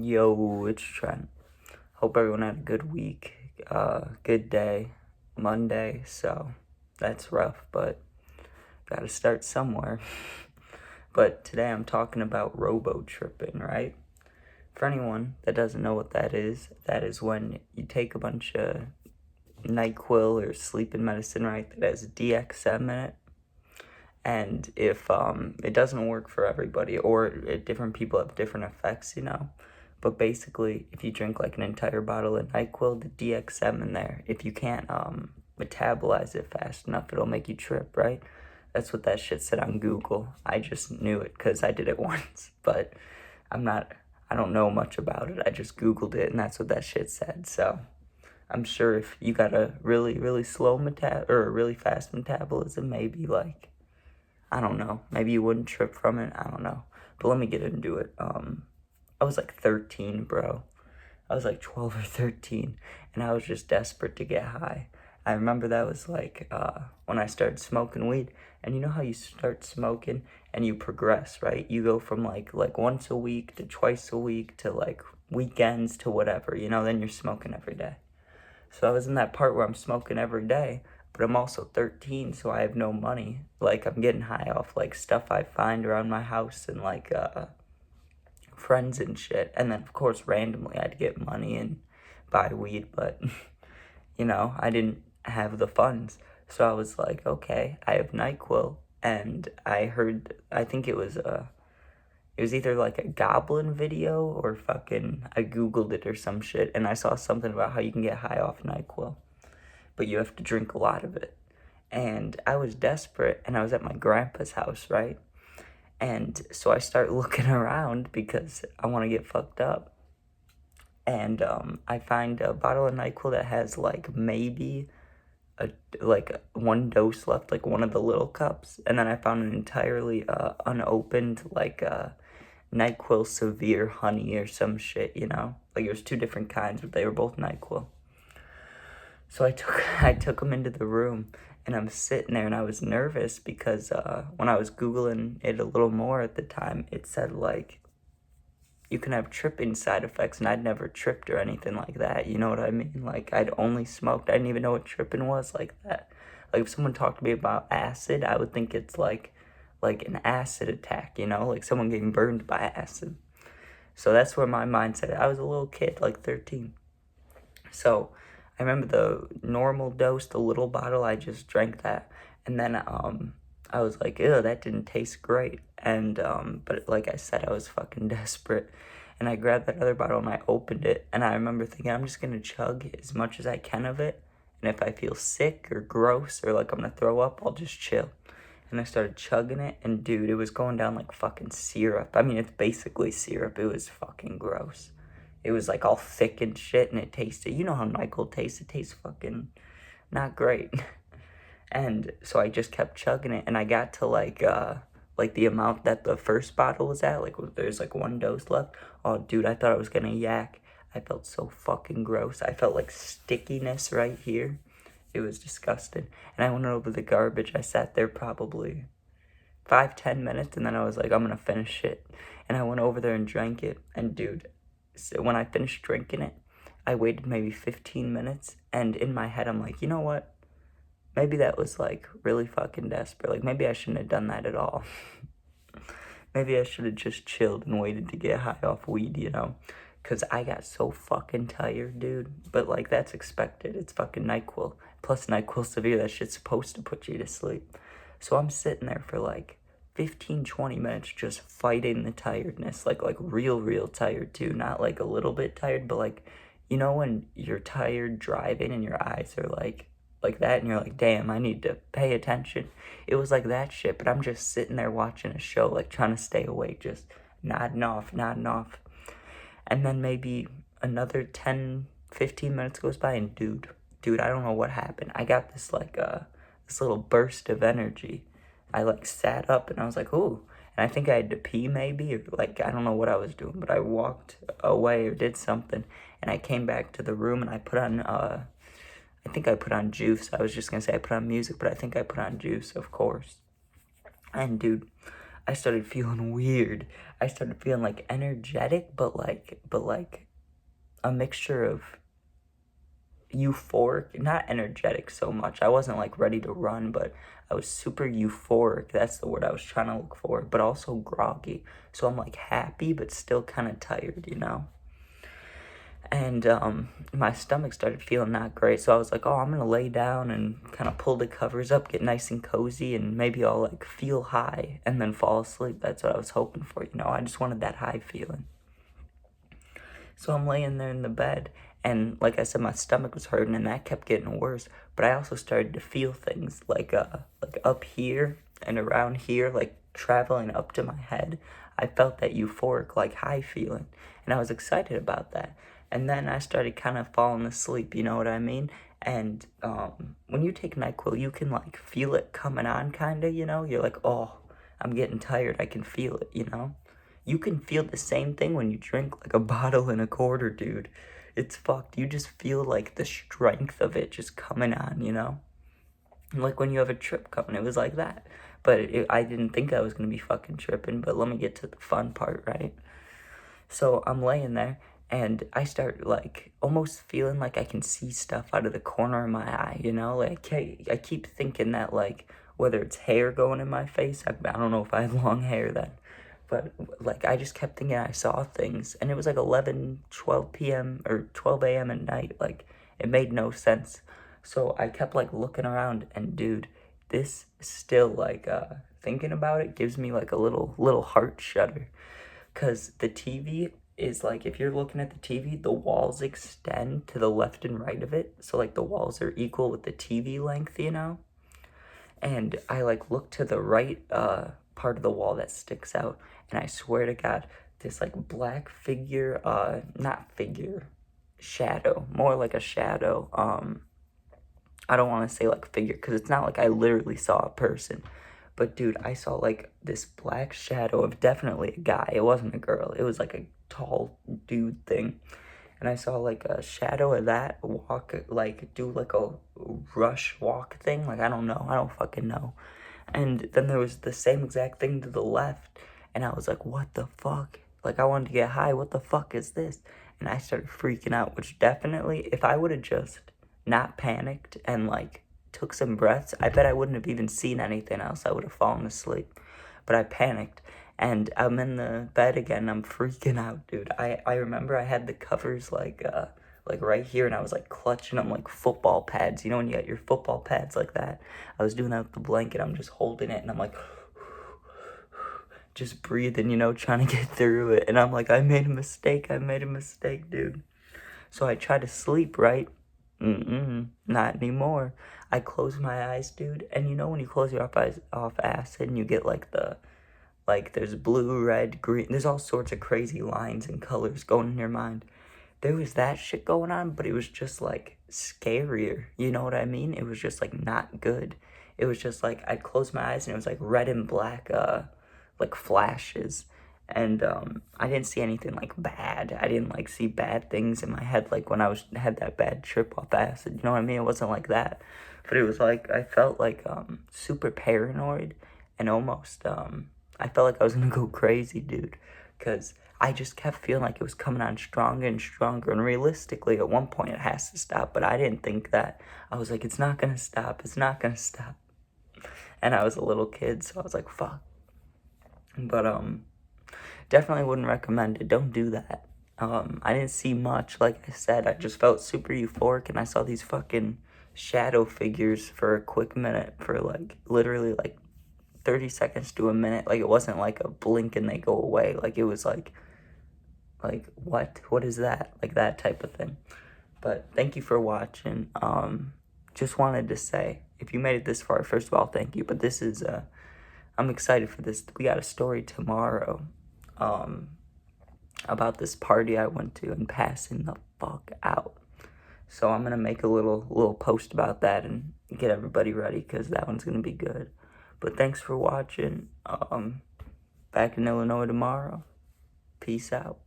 Yo, it's Trent. Hope everyone had a good week, good day, Monday, so that's rough, but gotta start somewhere. But today I'm talking about Robo-Tripping, right? For anyone that doesn't know what that is when you take a bunch of Nyquill or sleeping medicine, right, that has DXM in it. And if it doesn't work for everybody, or different people have different effects, but basically, if you drink like an entire bottle of NyQuil, the DXM in there, if you can't metabolize it fast enough, it'll make you trip, right? That's what that shit said on Google. I just knew it because I did it once, but I don't know much about it. I just Googled it, and that's what that shit said. So I'm sure if you got a really, really slow or a really fast metabolism, maybe like, I don't know, maybe you wouldn't trip from it. I don't know. But let me get into it. I was like 13, bro. I was like 12 or 13, and I was just desperate to get high. I remember that was like when I started smoking weed, and you know how you start smoking and you progress, right? You go from like once a week to twice a week to like weekends to whatever, then you're smoking every day. So I was in that part where I'm smoking every day, but I'm also 13, so I have no money. Like, I'm getting high off like stuff I find around my house and like friends and shit. And then, of course, randomly I'd get money and buy weed, but, I didn't have the funds. So I was like, okay, I have NyQuil. And I think it was either like a goblin video or fucking, I Googled it or some shit. And I saw something about how you can get high off NyQuil, but you have to drink a lot of it. And I was desperate, and I was at my grandpa's house, right? And so I start looking around because I want to get fucked up. And I find a bottle of NyQuil that has like maybe one dose left, like one of the little cups. And then I found an entirely unopened NyQuil Severe Honey or some shit, Like it was two different kinds, but they were both NyQuil. So I took them into the room, and I'm sitting there, and I was nervous because when I was Googling it a little more at the time, it said like you can have tripping side effects, and I'd never tripped or anything like that. You know what I mean? Like, I'd only smoked. I didn't even know what tripping was like that. Like, if someone talked to me about acid, I would think it's like an acid attack, like someone getting burned by acid. So that's where my mind said I was a little kid, like 13. So I remember the normal dose, the little bottle, I just drank that. And then I was like, ew, that didn't taste great. And but like I said, I was fucking desperate. And I grabbed that other bottle and I opened it. And I remember thinking, I'm just gonna chug as much as I can of it. And if I feel sick or gross or like I'm gonna throw up, I'll just chill. And I started chugging it, and dude, it was going down like fucking syrup. I mean, it's basically syrup. It was fucking gross. It was like all thick and shit, and it tasted, you know how Nyquill tastes. It tastes fucking not great. And so I just kept chugging it, and I got to like the amount that the first bottle was at. Like, there's like one dose left. Oh, dude, I thought I was gonna yak. I felt so fucking gross. I felt like stickiness right here. It was disgusting. And I went over the garbage. I sat there probably 5-10 minutes, and then I was like, I'm gonna finish it. And I went over there and drank it. And dude, so when I finished drinking it, I waited maybe 15 minutes, and in my head, I'm like, you know what? Maybe that was like really fucking desperate. Like, maybe I shouldn't have done that at all. Maybe I should have just chilled and waited to get high off weed, Because I got so fucking tired, dude. But, like, that's expected. It's fucking NyQuil. Plus, NyQuil Severe, that shit's supposed to put you to sleep. So I'm sitting there for, like, 15-20 minutes just fighting the tiredness. Like real tired, too. Not, like, a little bit tired, but, like, when you're tired driving and your eyes are, like that, and you're like, damn, I need to pay attention. It was like that shit, but I'm just sitting there watching a show, like, trying to stay awake, just nodding off. And then maybe another 10-15 minutes goes by, and dude, I don't know what happened. I got this this little burst of energy. I like sat up, and I was like, ooh. And I think I had to pee maybe, or like, I don't know what I was doing, but I walked away or did something, and I came back to the room, and I put on I think I put on juice. I was just gonna say I put on music, but I think I put on juice, of course. And dude, I started feeling weird. I started feeling like energetic, but like a mixture of euphoric, not energetic so much. I wasn't like ready to run, but I was super euphoric. That's the word I was trying to look for, but also groggy. So I'm like happy, but still kind of tired, you know? And my stomach started feeling not great. So I was like, oh, I'm going to lay down and kind of pull the covers up, get nice and cozy, and maybe I'll like feel high and then fall asleep. That's what I was hoping for, you know? I just wanted that high feeling. So I'm laying there in the bed, and like I said, my stomach was hurting, and that kept getting worse. But I also started to feel things like up here and around here, like traveling up to my head. I felt that euphoric, like high feeling, and I was excited about that. And then I started kind of falling asleep. You know what I mean? And when you take Nyquill, you can like feel it coming on, kind of. You know, you're like, oh, I'm getting tired. I can feel it. You know. You can feel the same thing when you drink like a bottle and a quarter, dude. It's fucked. You just feel like the strength of it just coming on, you know? Like when you have a trip coming, it was like that. But I didn't think I was gonna be fucking tripping, but let me get to the fun part, right? So I'm laying there, and I start like almost feeling like I can see stuff out of the corner of my eye, you know? Like I keep thinking that like whether it's hair going in my face, I don't know if I had long hair then, but like I just kept thinking I saw things, and it was like 11, 12 p.m. or 12 a.m. at night. Like it made no sense. So I kept like looking around, and dude, this still like thinking about it gives me like a little heart shudder. Cause the TV is like, if you're looking at the TV, the walls extend to the left and right of it. So like the walls are equal with the TV length, you know? And I like look to the right part of the wall that sticks out, and I swear to God, this like black figure, not figure, shadow, more like a shadow. I don't want to say like figure, because it's not like I literally saw a person. But dude, I saw like this black shadow of definitely a guy. It wasn't a girl. It was like a tall dude thing. And I saw like a shadow of that walk, like do like a rush walk thing. Like I don't know. I don't fucking know. And then there was the same exact thing to the left. And I was like, what the fuck? Like I wanted to get high. What the fuck is this? And I started freaking out, which definitely, if I would have just not panicked and like took some breaths, I bet I wouldn't have even seen anything else. I would have fallen asleep. But I panicked, and I'm in the bed again. I'm freaking out, dude. I remember I had the covers like right here, and I was like clutching them like football pads. You know when you got your football pads like that? I was doing that with the blanket. I'm just holding it, and I'm like just breathing, you know, trying to get through it. And I'm like, I made a mistake. Dude. So I tried to sleep, right? Not anymore. I closed my eyes, dude, and you know when you close your eyes off acid and you get like there's blue, red, green, there's all sorts of crazy lines and colors going in your mind. There was that shit going on, but it was just like scarier, you know what I mean? It was just like not good. It was just like I'd close my eyes and it was like red and black like flashes. And I didn't see anything like bad. I didn't like see bad things in my head like when I had that bad trip off acid. You know what I mean? It wasn't like that, but it was like I felt like super paranoid, and almost I felt like I was gonna go crazy, dude, because I just kept feeling like it was coming on stronger and stronger. And realistically, at one point, it has to stop. But I didn't think that. I was like, it's not gonna stop. It's not gonna stop. And I was a little kid, so I was like, fuck. But definitely wouldn't recommend it. Don't do that. I didn't see much, like I said. I just felt super euphoric, and I saw these fucking shadow figures for a quick minute, for like literally like 30 seconds to a minute. Like it wasn't like a blink and they go away. Like it was like what is that? Like that type of thing. But thank you for watching. Just wanted to say, if you made it this far, first of all, thank you. But this is I'm excited for this. We got a story tomorrow about this party I went to and passing the fuck out. So I'm gonna make a little post about that and get everybody ready, because that one's gonna be good. But thanks for watching. Back in Illinois tomorrow. Peace out.